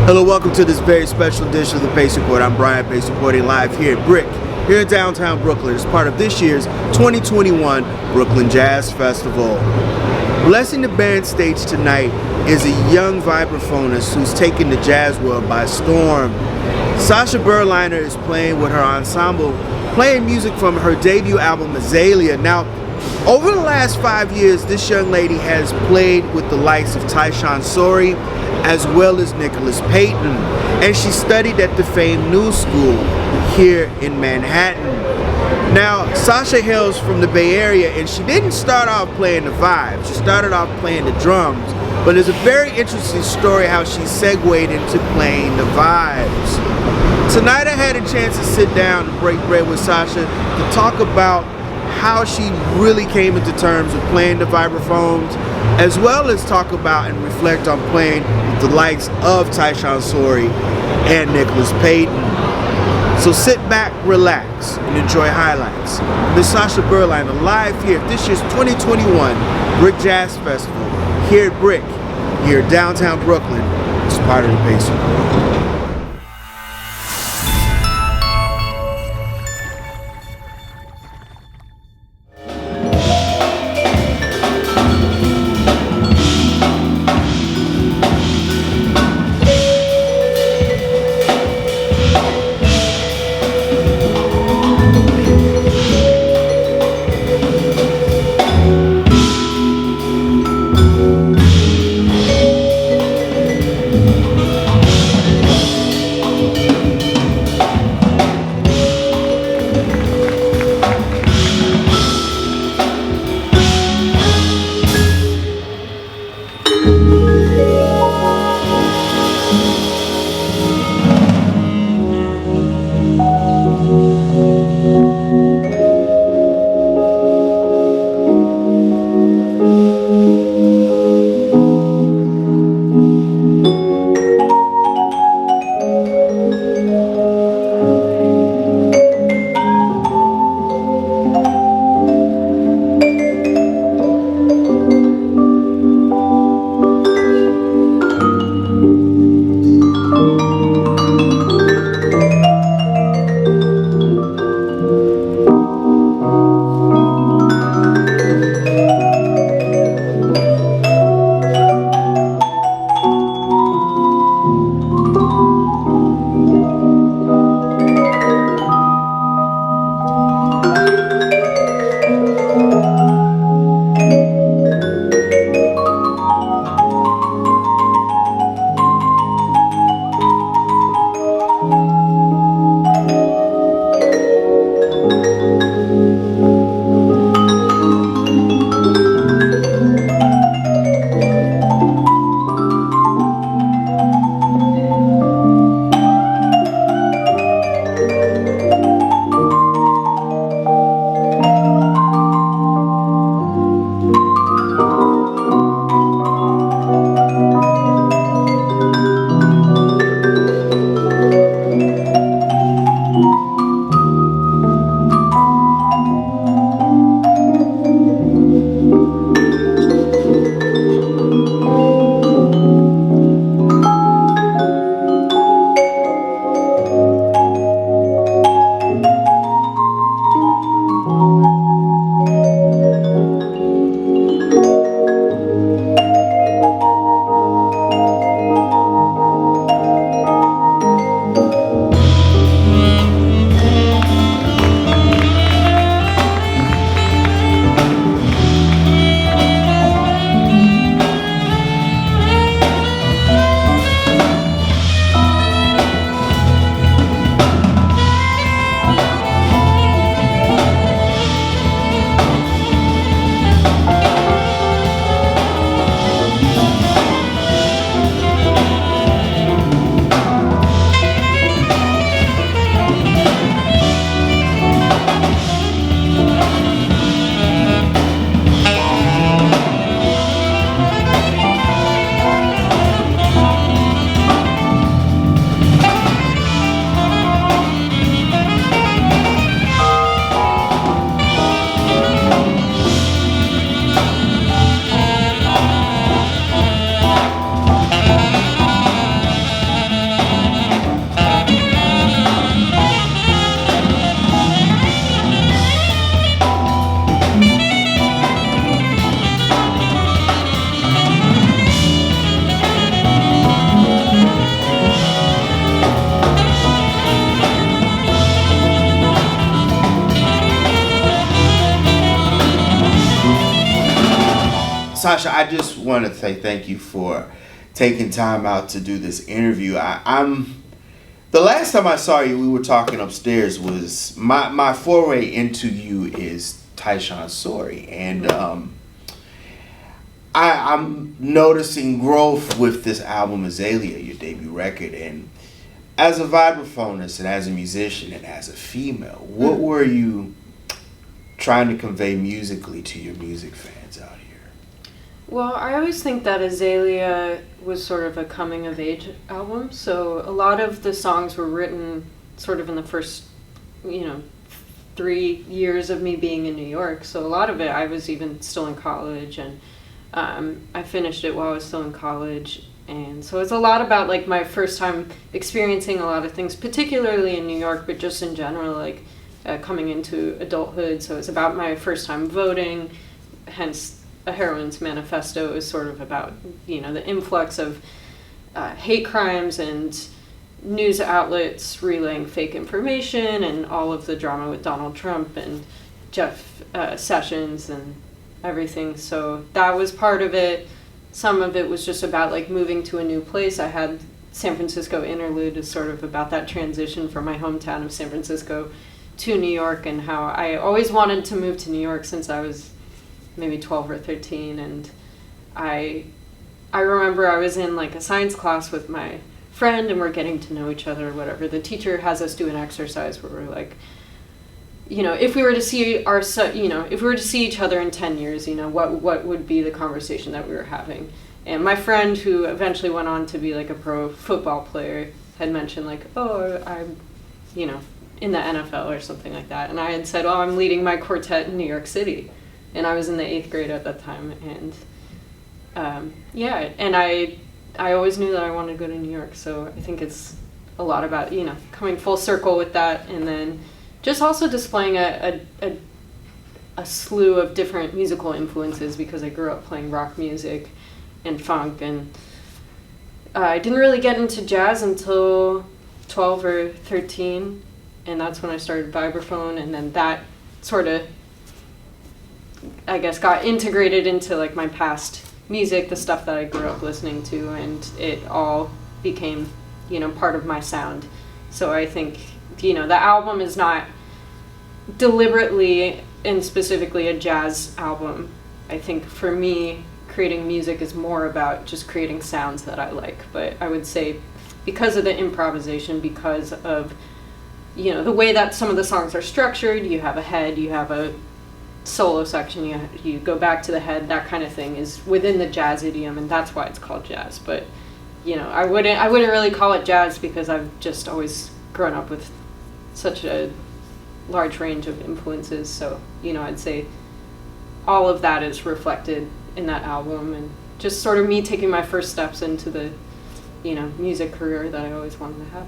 Hello, welcome to this very special edition of the Pace Report. I'm Brian, Pace reporting live here at BRIC, here in downtown Brooklyn, as part of this year's 2021 BRIC Jazz Festival. Blessing the band stage tonight is a young vibraphonist who's taken the jazz world by storm. Sasha is playing with her ensemble, playing music from her debut album Azalea. Now, over the last 5 years, this young lady has played with the likes of Tyshawn Sorey, as well as Nicholas Payton, and she studied at the famed New School here in Manhattan. Now, Sasha hails from the Bay Area, and she didn't start off playing the vibes. She started off playing the drums, but it's a very interesting story how she segued into playing the vibes. Tonight I had a chance to sit down and break bread with Sasha to talk about how she really came into terms with playing the vibraphones, as well as talk about and reflect on playing with the likes of Tyshawn Sorey and Nicholas Payton. So sit back, relax, and enjoy highlights. Miss Sasha live here at this year's 2021 BRIC Jazz Festival here at BRIC, here in downtown Brooklyn, as part of the Pace Report. Sasha, I just want to say thank you for taking time out to do this interview. I'm the last time I saw you, we were talking upstairs. Was my foray into you is Tyshawn Sorey, and I'm noticing growth with this album Azalea, your debut record. And as a vibraphonist and as a musician and as a female, what were you trying to convey musically to your music fans out here? Well, I always think that Azalea was sort of a coming of age album. So a lot of the songs were written sort of in the first, 3 years of me being in New York. So a lot of it, I was even still in college, and I finished it while I was still in college. And so it's a lot about like my first time experiencing a lot of things, particularly in New York, but just in general, like coming into adulthood. So it's about my first time voting, hence A Heroine's Manifesto is sort of about, the influx of hate crimes and news outlets relaying fake information and all of the drama with Donald Trump and Jeff Sessions and everything. So that was part of it. Some of it was just about like moving to a new place. I had San Francisco Interlude is sort of about that transition from my hometown of San Francisco to New York, and how I always wanted to move to New York since I was maybe 12 or 13. And I remember I was in like a science class with my friend, and we're getting to know each other or whatever. The teacher has us do an exercise where we're like, if we were to see if we were to see each other in 10 years, what would be the conversation that we were having? And my friend, who eventually went on to be like a pro football player, had mentioned like, oh, I'm, in the NFL or something like that. And I had said, oh, I'm leading my quartet in New York City. And I was in the 8th grade at that time. And and I always knew that I wanted to go to New York. So I think it's a lot about, coming full circle with that, and then just also displaying a slew of different musical influences, because I grew up playing rock music and funk, and I didn't really get into jazz until 12 or 13, and that's when I started Vibraphone, and then that sort of, I guess, got integrated into like my past music, the stuff that I grew up listening to, and it all became, part of my sound. So I think, the album is not deliberately and specifically a jazz album. I think for me, creating music is more about just creating sounds that I like. But I would say because of the improvisation, because of, the way that some of the songs are structured, you have a head, you have a solo section, you go back to the head, that kind of thing is within the jazz idiom, and that's why it's called jazz. But I wouldn't really call it jazz, because I've just always grown up with such a large range of influences. So I'd say all of that is reflected in that album, and just sort of me taking my first steps into the music career that I always wanted to have.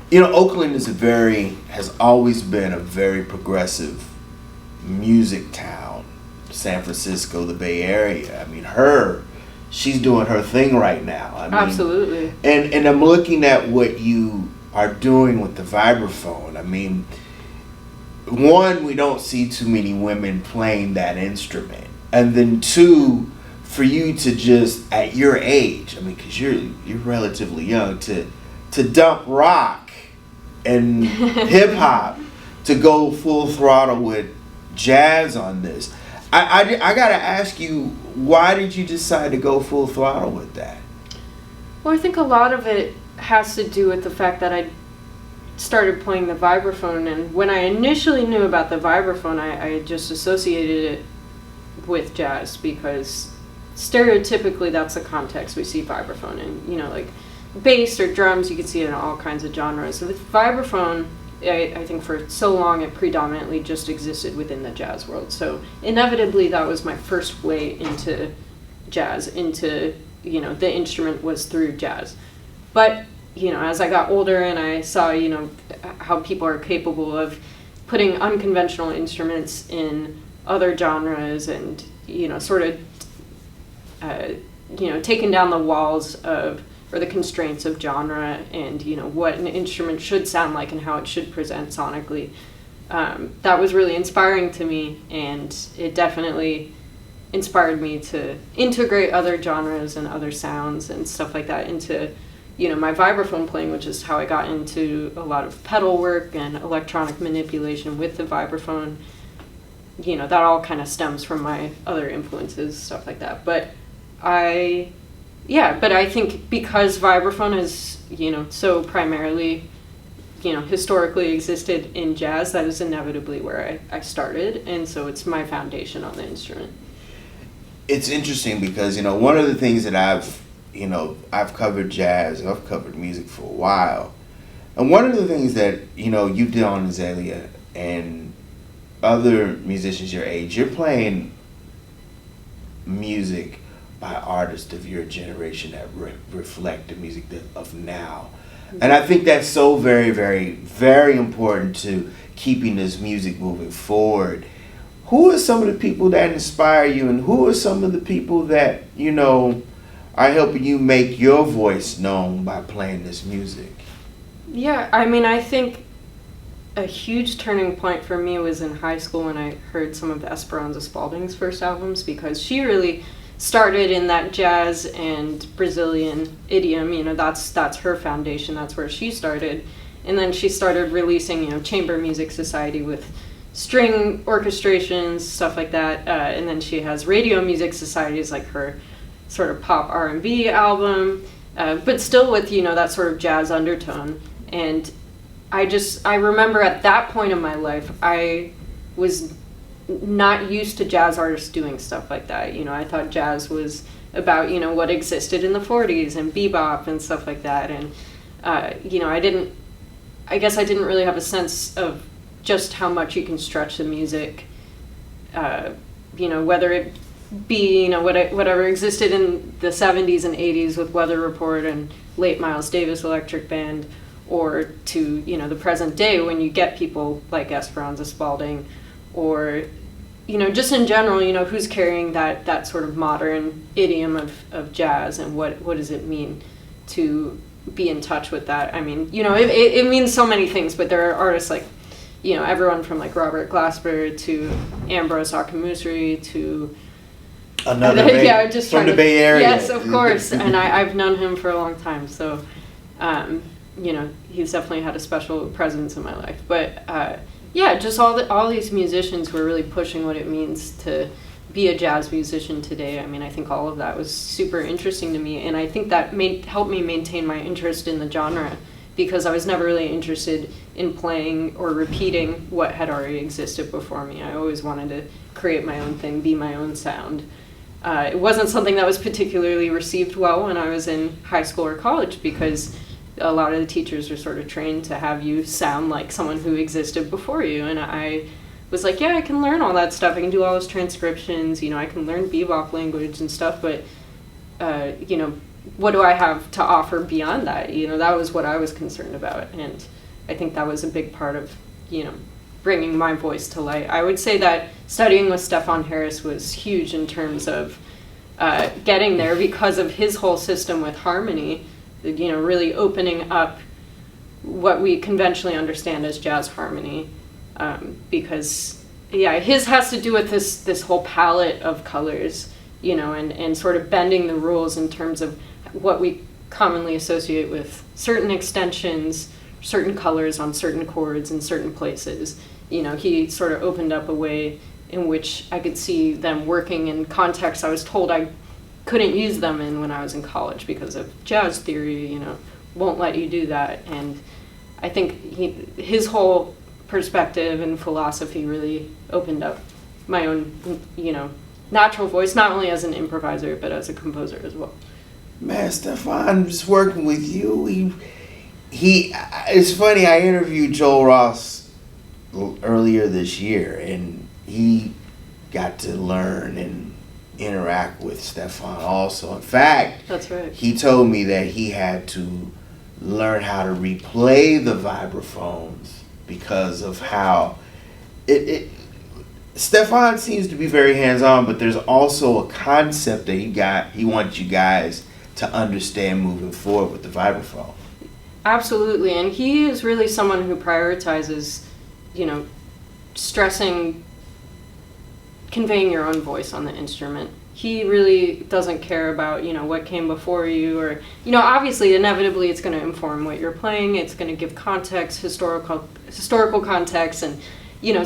You know, Oakland has always been a very progressive music town. San Francisco, the Bay Area. I mean, she's doing her thing right now. I mean, absolutely. And I'm looking at what you are doing with the vibraphone. I mean, one, we don't see too many women playing that instrument, and then two, for you to just at your age, I mean, because you're relatively young, to dump rock and hip hop to go full throttle with jazz on this. I gotta ask you, why did you decide to go full throttle with that? Well, I think a lot of it has to do with the fact that I started playing the vibraphone, and when I initially knew about the vibraphone, I just associated it with jazz, because stereotypically that's the context we see vibraphone in. You know, like bass or drums, you can see it in all kinds of genres. So with vibraphone, I think for so long it predominantly just existed within the jazz world. So inevitably that was my first way into jazz, into, you know, the instrument was through jazz. But, you know, as I got older and I saw, you know, how people are capable of putting unconventional instruments in other genres and, you know, sort of, you know, taking down the walls of, or the constraints of genre, and, you know, what an instrument should sound like and how it should present sonically. That was really inspiring to me, and it definitely inspired me to integrate other genres and other sounds and stuff like that into, you know, my vibraphone playing, which is how I got into a lot of pedal work and electronic manipulation with the vibraphone. You know, that all kind of stems from my other influences, stuff like that. But I think because vibraphone is, you know, so primarily, you know, historically existed in jazz, that is inevitably where I started, and so it's my foundation on the instrument. It's interesting because, you know, one of the things that I've covered jazz, I've covered music for a while, and one of the things that, you know, you did on Azalea and other musicians your age, you're playing music by artists of your generation that reflect the music of now. And I think that's so very, very, very important to keeping this music moving forward. Who are some of the people that inspire you, and who are some of the people that, you know, are helping you make your voice known by playing this music? Yeah, I mean, I think a huge turning point for me was in high school when I heard some of Esperanza Spalding's first albums, because she really started in that jazz and Brazilian idiom. You know, that's her foundation, that's where she started. And then she started releasing, you know, chamber music society with string orchestrations, stuff like that. And then she has radio music societies, like her sort of pop R&B album, but still with, you know, that sort of jazz undertone. And I remember at that point in my life, I was not used to jazz artists doing stuff like that. You know, I thought jazz was about, you know, what existed in the 40s and bebop and stuff like that. And, you know, I guess I didn't really have a sense of just how much you can stretch the music, you know, whether it be, you know, whatever existed in the 70s and 80s with Weather Report and late Miles Davis Electric Band, or to, you know, the present day when you get people like Esperanza Spalding, or, you know, just in general, you know, who's carrying that sort of modern idiom of jazz, and what does it mean to be in touch with that? I mean, you know, it means so many things, but there are artists like, you know, everyone from like Robert Glasper to Ambrose Akamusri to just from the Bay Area. Yes, of course, and I've known him for a long time, so you know, he's definitely had a special presence in my life. But yeah, just all these musicians who are really pushing what it means to be a jazz musician today. I mean, I think all of that was super interesting to me, and I think that helped me maintain my interest in the genre, because I was never really interested in playing or repeating what had already existed before me. I always wanted to create my own thing, be my own sound. It wasn't something that was particularly received well when I was in high school or college, because a lot of the teachers are sort of trained to have you sound like someone who existed before you. And I was like, yeah, I can learn all that stuff. I can do all those transcriptions, you know, I can learn bebop language and stuff, but, you know, what do I have to offer beyond that? You know, that was what I was concerned about. And I think that was a big part of, bringing my voice to light. I would say that studying with Stefan Harris was huge in terms of getting there, because of his whole system with harmony, really opening up what we conventionally understand as jazz harmony, because his has to do with this whole palette of colors, and sort of bending the rules in terms of what we commonly associate with certain extensions, certain colors on certain chords in certain places. He sort of opened up a way in which I could see them working in contexts I was told I couldn't use them in when I was in college because of jazz theory, won't let you do that. And I think his whole perspective and philosophy really opened up my own, natural voice, not only as an improviser, but as a composer as well. Man, Stefan, just working with you, it's funny, I interviewed Joel Ross earlier this year, and he got to learn and interact with Stefan also. In fact, that's right. He told me that he had to learn how to replay the vibraphones because of how Stefan seems to be very hands-on, but there's also a concept that he wants you guys to understand moving forward with the vibraphone. Absolutely, and he is really someone who prioritizes, stressing conveying your own voice on the instrument. He really doesn't care about, what came before you, or, obviously, inevitably, it's going to inform what you're playing. It's going to give context, historical context, and,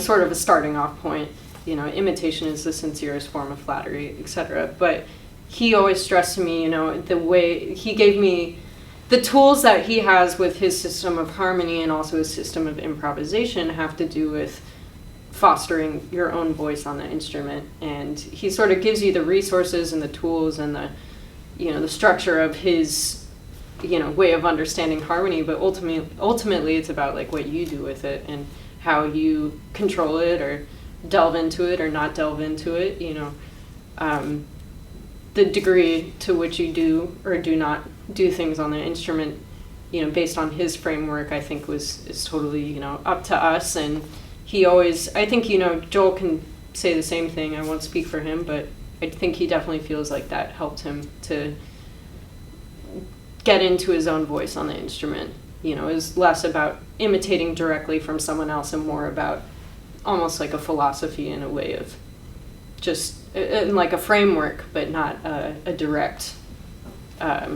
sort of a starting off point. Imitation is the sincerest form of flattery, etc. But he always stressed to me, the way he gave me the tools that he has with his system of harmony and also his system of improvisation have to do with fostering your own voice on the instrument. And he sort of gives you the resources and the tools and the structure of his way of understanding harmony, but ultimately it's about like what you do with it and how you control it or delve into it or not delve into it. The degree to which you do or do not do things on the instrument, based on his framework, I think is totally, up to us. And he always, I think, Joel can say the same thing. I won't speak for him, but I think he definitely feels like that helped him to get into his own voice on the instrument. It was less about imitating directly from someone else and more about almost like a philosophy in a way of just like a framework, but not a direct, I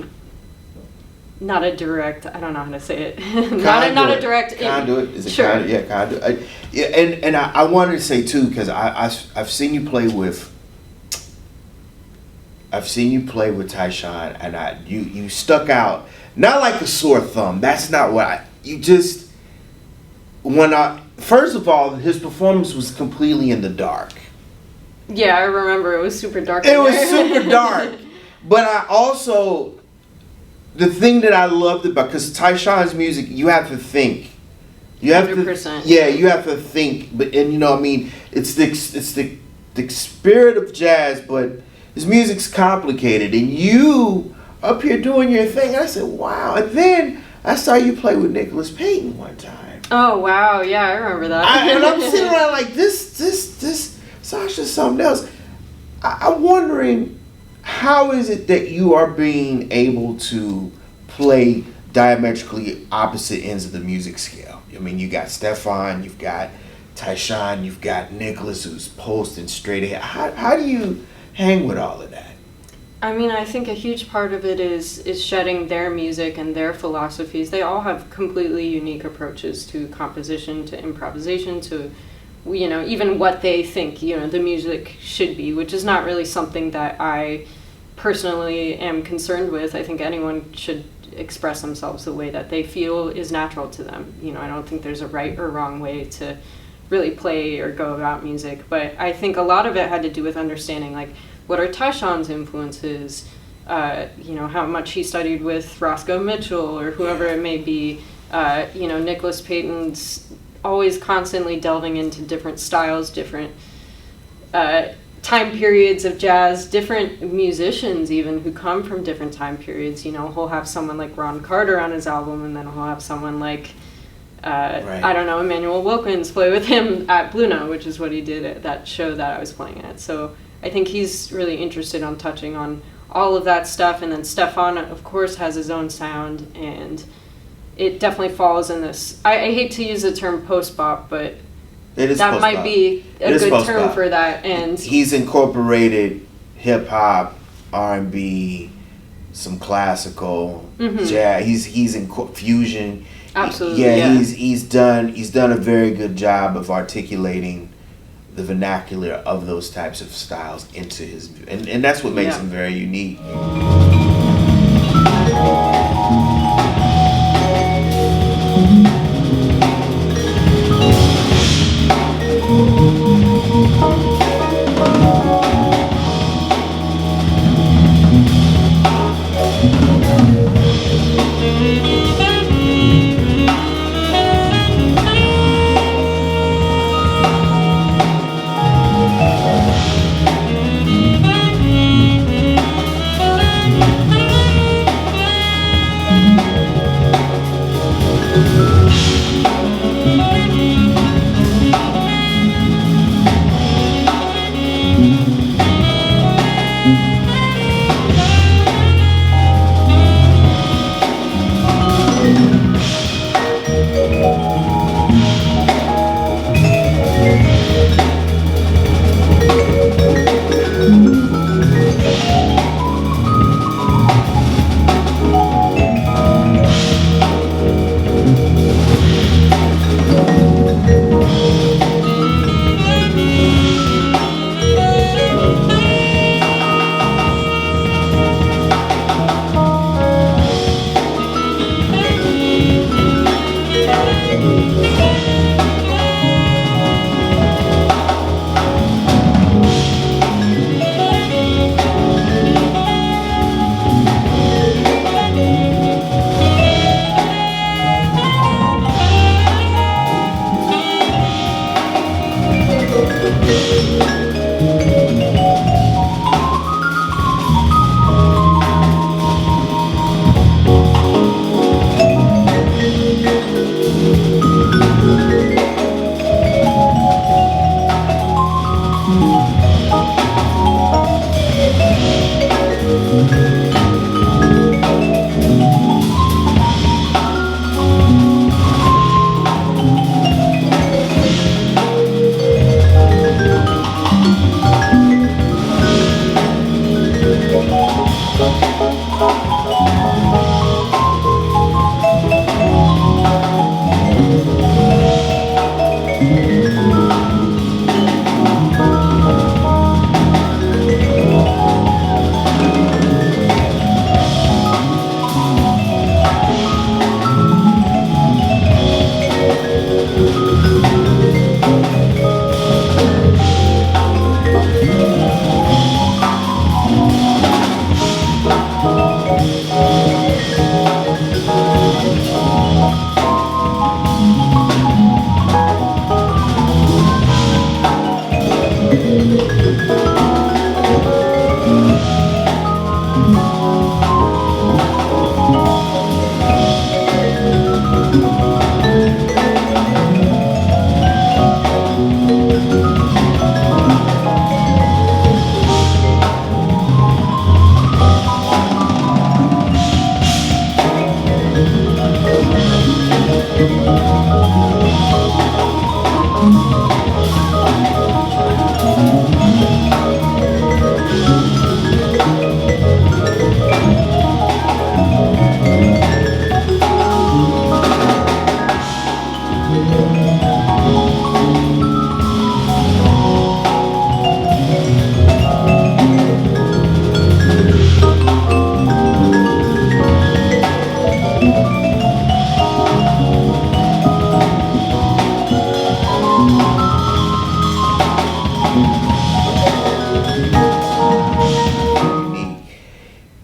don't know how to say it. not a direct conduit. Is it sure. Conduit? Yeah, conduit. And I wanted to say too, because I've seen you play with Tyshawn, and you stuck out, not like a sore thumb. That's not what first of all, his performance was completely in the dark. Yeah, I remember it was super dark. It was super dark. But I also, the thing that I loved about, because Tyshawn's music, you have to think. You have 100%. you have to think. But it's the spirit of jazz, but his music's complicated, and you up here doing your thing. And I said, wow. And then I saw you play with Nicholas Payton one time. Oh wow, yeah, I remember that. And I'm sitting around like this Sasha's something else. I'm wondering, how is it that you are being able to play diametrically opposite ends of the music scale? You got Stefan, you've got Tyshawn, you've got Nicholas who's posting straight ahead. How do you hang with all of that? I think a huge part of it is shedding their music and their philosophies. They all have completely unique approaches to composition, to improvisation, to even what they think the music should be, which is not really something that I personally am concerned with. I think anyone should express themselves the way that they feel is natural to them. I don't think there's a right or wrong way to really play or go about music, but I think a lot of it had to do with understanding like what are Tyshawn's influences, how much he studied with Roscoe Mitchell or whoever it may be. Nicholas Payton's always constantly delving into different styles, different time periods of jazz, different musicians even who come from different time periods. He'll have someone like Ron Carter on his album, and then he'll have someone like I don't know, Emmanuel Wilkins play with him at Blue Note, which is what he did at that show that I was playing at. So I think he's really interested on touching on all of that stuff. And then Stefan, of course, has his own sound, and it definitely falls in this. I hate to use the term post-bop, but that might be a good term for that. And he's incorporated hip-hop, R&B, some classical, jazz. He's in fusion. Absolutely. He's done a very good job of articulating the vernacular of those types of styles into his, and that's what makes him very unique.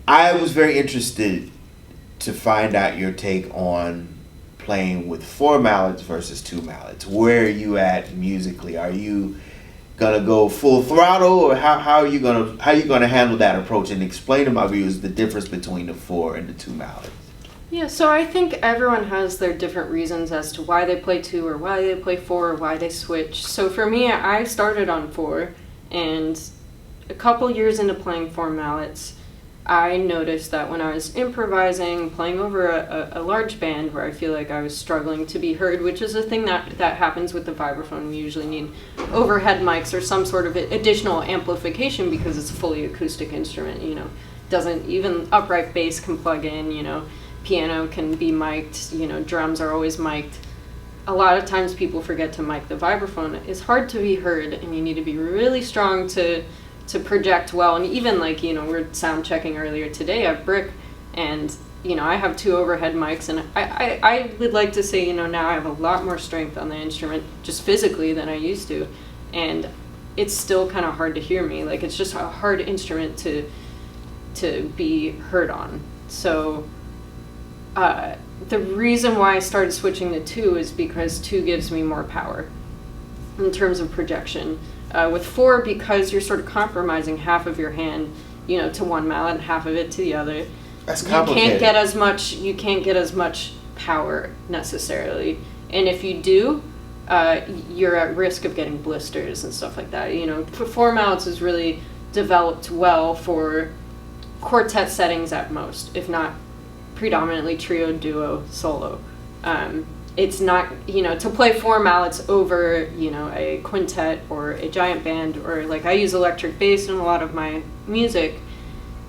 I was very interested to find out your take on playing with 4 mallets versus 2 mallets. Where are you at musically? Are you gonna go full throttle, or how are you gonna handle that approach? And explain to my viewers the difference between the 4 and the 2 mallets. Yeah, so I think everyone has their different reasons as to why they play 2 or why they play 4 or why they switch. So for me, I started on 4, and a couple years into playing 4 mallets, I noticed that when I was improvising, playing over a large band where I feel like I was struggling to be heard, which is a thing that happens with the vibraphone. We usually need overhead mics or some sort of additional amplification because it's a fully acoustic instrument, you know. Doesn't even upright bass can plug in, you know. Piano can be mic'd, you know, drums are always mic'd. A lot of times people forget to mic the vibraphone. It's hard to be heard, and you need to be really strong to project well. And even like, you know, we're sound checking earlier today at BRIC, and, you know, I have 2 overhead mics, and I would like to say, you know, now I have a lot more strength on the instrument, just physically, than I used to. And it's still kind of hard to hear me. Like, it's just a hard instrument to be heard on. So the reason why I started switching to 2 is because 2 gives me more power in terms of projection. With 4, because you're sort of compromising half of your hand, you know, to one mallet and half of it to the other. That's complicated. You can't get as much power necessarily. And if you do, you're at risk of getting blisters and stuff like that. You know, 4 mallets is really developed well for quartet settings at most, if not predominantly trio, duo, solo. It's not, you know, to play 4 mallets over, you know, a quintet or a giant band, or like I use electric bass in a lot of my music.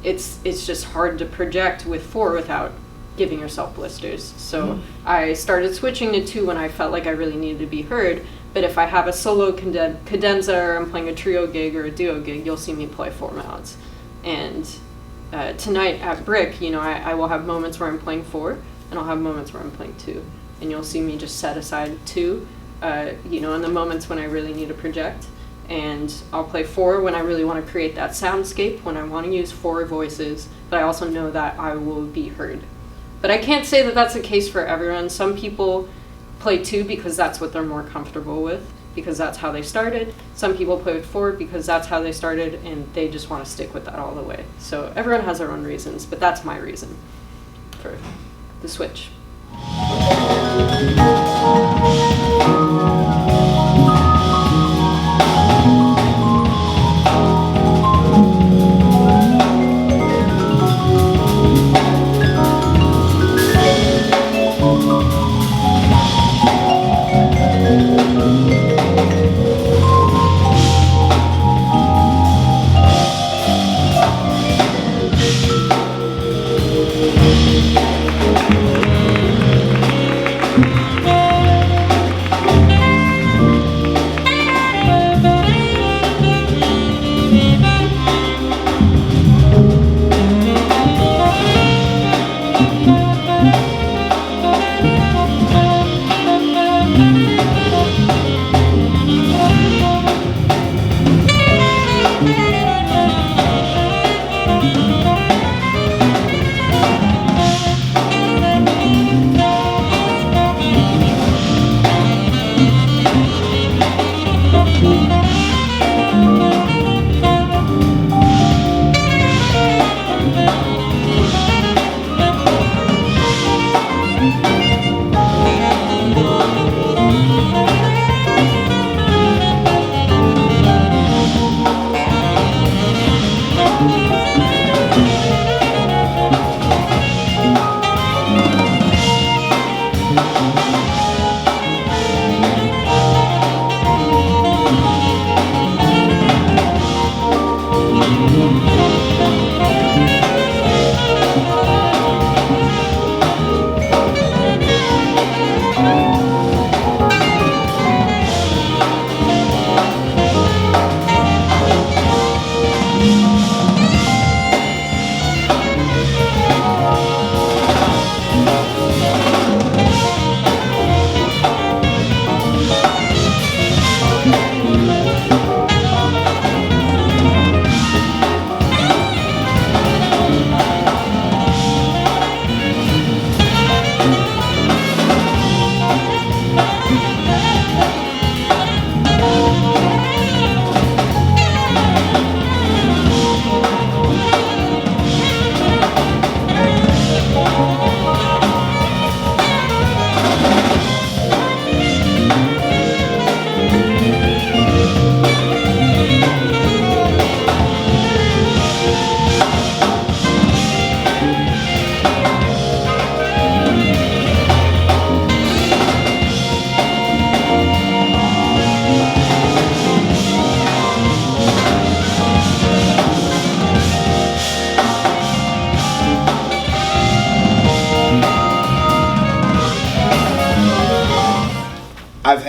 It's just hard to project with 4 without giving yourself blisters. So I started switching to 2 when I felt like I really needed to be heard. But if I have a solo cadenza or I'm playing a trio gig or a duo gig, you'll see me play 4 mallets. And tonight at BRIC, you know, I will have moments where I'm playing 4, and I'll have moments where I'm playing 2. And you'll see me just set aside 2, you know, in the moments when I really need to project. And I'll play 4 when I really want to create that soundscape, when I want to use 4 voices, but I also know that I will be heard. But I can't say that that's the case for everyone. Some people play 2 because that's what they're more comfortable with, because that's how they started. Some people play with 4 because that's how they started, and they just want to stick with that all the way. So everyone has their own reasons, but that's my reason for the switch.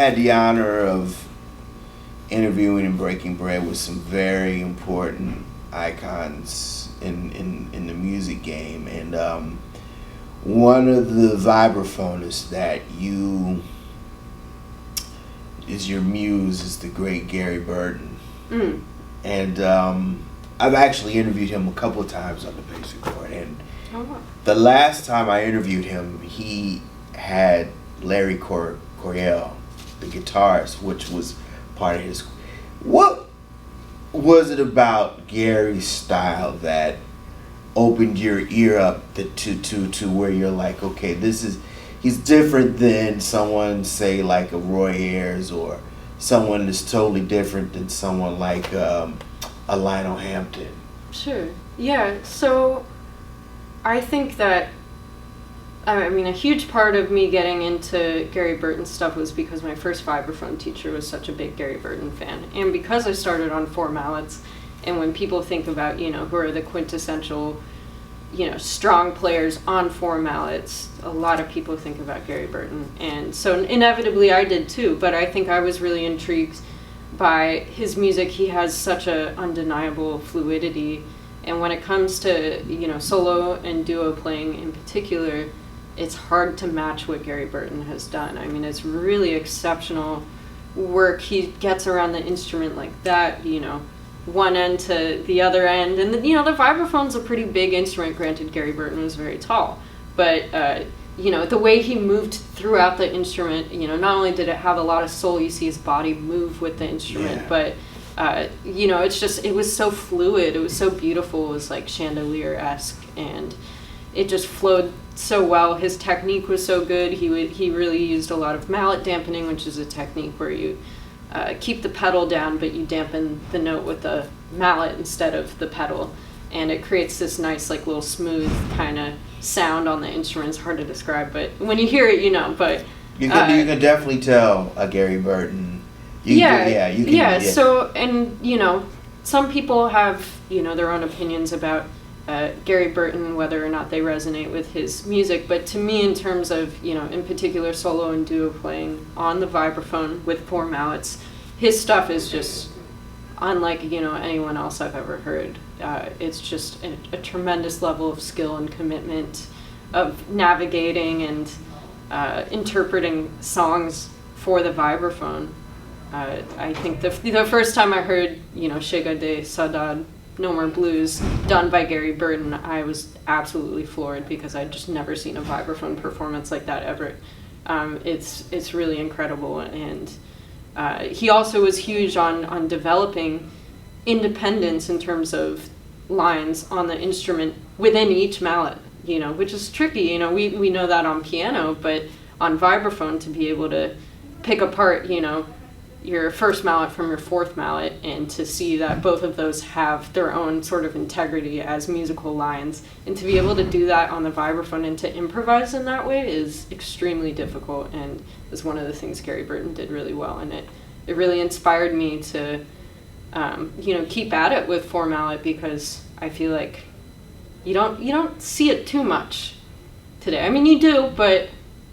had the honor of interviewing and breaking bread with some very important icons in the music game, and one of the vibraphonists that is your muse is the great Gary Burton. And I've actually interviewed him a couple of times on the Basic Board, and the last time I interviewed him, he had Larry Coryell, the guitarist, which was part of his. What was it about Gary's style that opened your ear up to where you're like, okay, he's different than someone, say, like a Roy Ayers, or someone that's totally different than someone like a Lionel Hampton? Sure. Yeah. So I think that, I mean, a huge part of me getting into Gary Burton stuff was because my first vibraphone teacher was such a big Gary Burton fan. And because I started on 4 mallets, and when people think about, who are the quintessential, strong players on 4 mallets, a lot of people think about Gary Burton. And so inevitably I did too, but I think I was really intrigued by his music. He has such a undeniable fluidity. And when it comes to, solo and duo playing in particular, it's hard to match what Gary Burton has done. I mean, it's really exceptional work. He gets around the instrument like that, one end to the other end. And, the vibraphone's a pretty big instrument. Granted, Gary Burton was very tall. But, the way he moved throughout the instrument, not only did it have a lot of soul, you see his body move with the instrument, but, it was so fluid. It was so beautiful. It was like chandelier-esque. And it just flowed so well. His technique was so good. He really used a lot of mallet dampening, which is a technique where you keep the pedal down, but you dampen the note with the mallet instead of the pedal, and it creates this nice, like, little smooth kind of sound on the instrument. It's hard to describe, but when you hear it, But you can definitely tell a Gary Burton. So, and some people have their own opinions about Gary Burton, whether or not they resonate with his music, but to me, in terms of, in particular solo and duo playing on the vibraphone with 4 mallets, his stuff is just unlike, anyone else I've ever heard. It's just a tremendous level of skill and commitment of navigating and interpreting songs for the vibraphone. I think the first time I heard, Chega de Saudade, No More Blues, done by Gary Burton, I was absolutely floored because I'd just never seen a vibraphone performance like that ever. It's really incredible, and he also was huge on developing independence in terms of lines on the instrument within each mallet, which is tricky. We know that on piano, but on vibraphone, to be able to pick apart, your first mallet from your fourth mallet, and to see that both of those have their own sort of integrity as musical lines, and to be able to do that on the vibraphone and to improvise in that way is extremely difficult, and is one of the things Gary Burton did really well. And it really inspired me to keep at it with 4 mallet, because I feel like you don't see it too much today. I mean, you do, but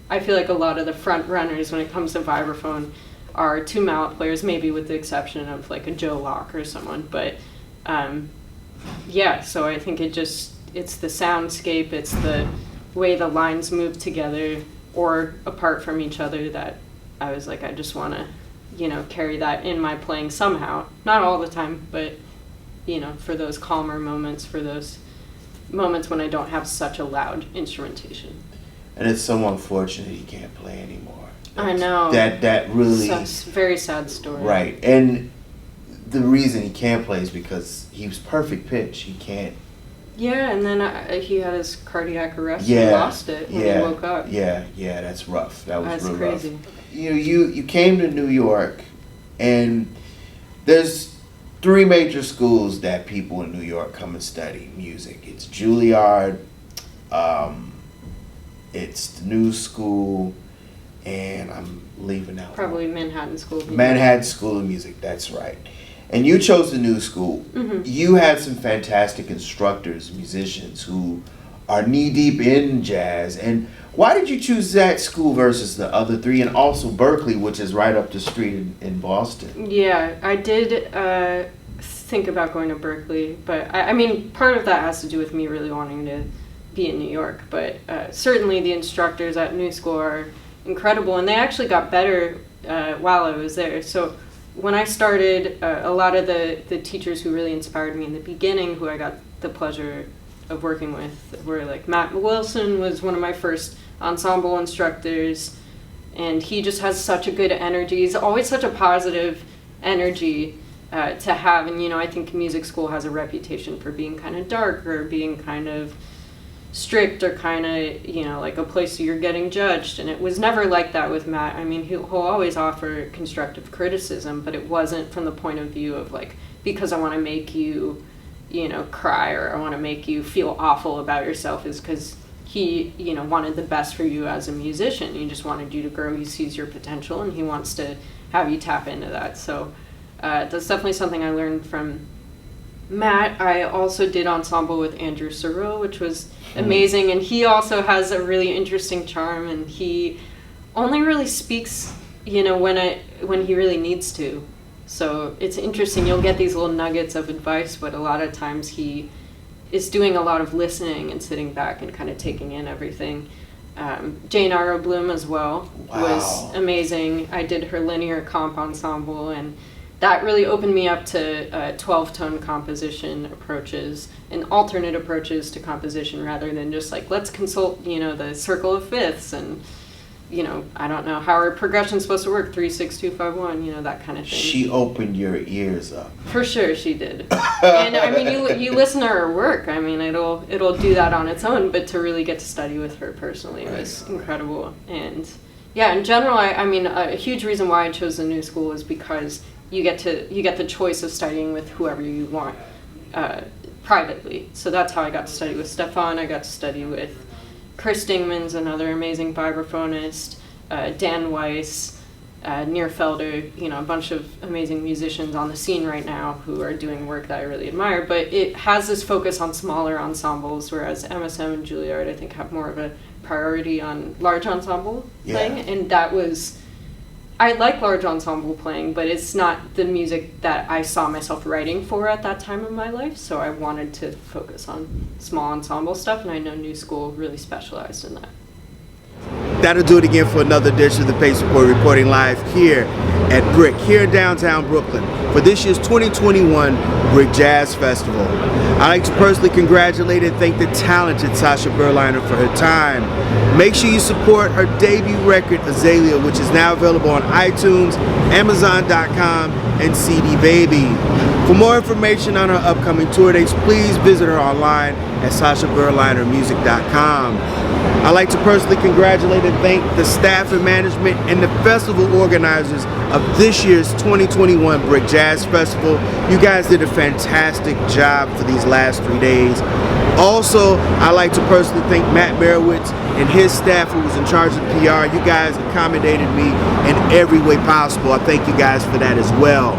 I feel like a lot of the front runners when it comes to vibraphone are 2 mallet players, maybe with the exception of like a Joe Locke or someone. But so I think it's the soundscape, it's the way the lines move together or apart from each other that I was like, I just want to, carry that in my playing somehow. Not all the time, but, for those calmer moments, for those moments when I don't have such a loud instrumentation. And it's so unfortunate he can't play anymore. I know. That really... It's a very sad story. Right. And the reason he can't play is because he was perfect pitch. He can't... Yeah, and then he had his cardiac arrest and lost it when he woke up. Yeah, that's rough. That's real crazy. Rough. You came to New York, and there's 3 major schools that people in New York come and study music. It's Juilliard, it's the New School, and I'm leaving out. Probably Manhattan School of Music. Manhattan School of Music, that's right. And you chose the New School. Mm-hmm. You had some fantastic instructors, musicians who are knee deep in jazz. And why did you choose that school versus the other three, and also Berkeley, which is right up the street in Boston? Yeah, I did think about going to Berkeley, but I mean, part of that has to do with me really wanting to be in New York. But certainly the instructors at New School are incredible, and they actually got better while I was there. So when I started, a lot of the teachers who really inspired me in the beginning, who I got the pleasure of working with, were like Matt Wilson was one of my first ensemble instructors, and he just has such a good energy. He's always such a positive energy to have, and I think music school has a reputation for being kind of dark, or being kind of strict, or kind of like a place where you're getting judged, and it was never like that with Matt. I mean, he'll always offer constructive criticism, but it wasn't from the point of view of like, because I want to make you cry, or I want to make you feel awful about yourself. Is because he wanted the best for you as a musician. He just wanted you to grow. He sees your potential, and he wants to have you tap into that. So that's definitely something I learned from Matt. I also did ensemble with Andrew Searle, which was amazing, and he also has a really interesting charm, and he only really speaks when he really needs to. So it's interesting. You'll get these little nuggets of advice, but a lot of times he is doing a lot of listening and sitting back and kind of taking in everything. Jane Arrow Bloom as well was amazing. I did her linear comp ensemble, and that really opened me up to 12-tone composition approaches and alternate approaches to composition, rather than just like, let's consult the circle of fifths, and I don't know how our progression's supposed to work, 3-6-2-5-1, that kind of thing. She opened your ears up. For sure she did. And I mean, you listen to her work, I mean, it'll do that on its own, but to really get to study with her personally was incredible. And yeah, in general, I mean, a huge reason why I chose the New School is because you get the choice of studying with whoever you want privately. So that's how I got to study with Stefan. I got to study with Chris Dingman's another amazing vibraphonist, Dan Weiss, Nir Felder, a bunch of amazing musicians on the scene right now who are doing work that I really admire. But it has this focus on smaller ensembles, whereas MSM and Juilliard, I think, have more of a priority on large ensemble playing. And I like large ensemble playing, but it's not the music that I saw myself writing for at that time in my life, so I wanted to focus on small ensemble stuff, and I know New School really specialized in that. That'll do it again for another edition of the Pace Report, reporting live here at BRIC, here in downtown Brooklyn, for this year's 2021 BRIC Jazz Festival. I'd like to personally congratulate and thank the talented Sasha Berliner for her time. Make sure you support her debut record, Azalea, which is now available on iTunes, Amazon.com, and CD Baby. For more information on her upcoming tour dates, please visit her online at sashaberlinermusic.com. I'd like to personally congratulate and thank the staff and management and the festival organizers of this year's 2021 BRIC Jazz Festival. You guys did a fantastic job for these last 3 days. Also, I'd like to personally thank Matt Merowitz and his staff who was in charge of PR. You guys accommodated me in every way possible. I thank you guys for that as well.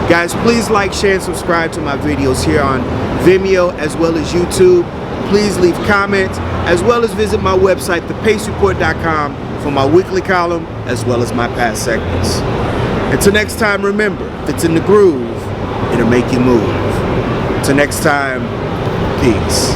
Guys, please like, share, and subscribe to my videos here on Vimeo as well as YouTube. Please leave comments, as well as visit my website, thepacereport.com, for my weekly column, as well as my past segments. Until next time, remember, if it's in the groove, it'll make you move. Until next time, peace.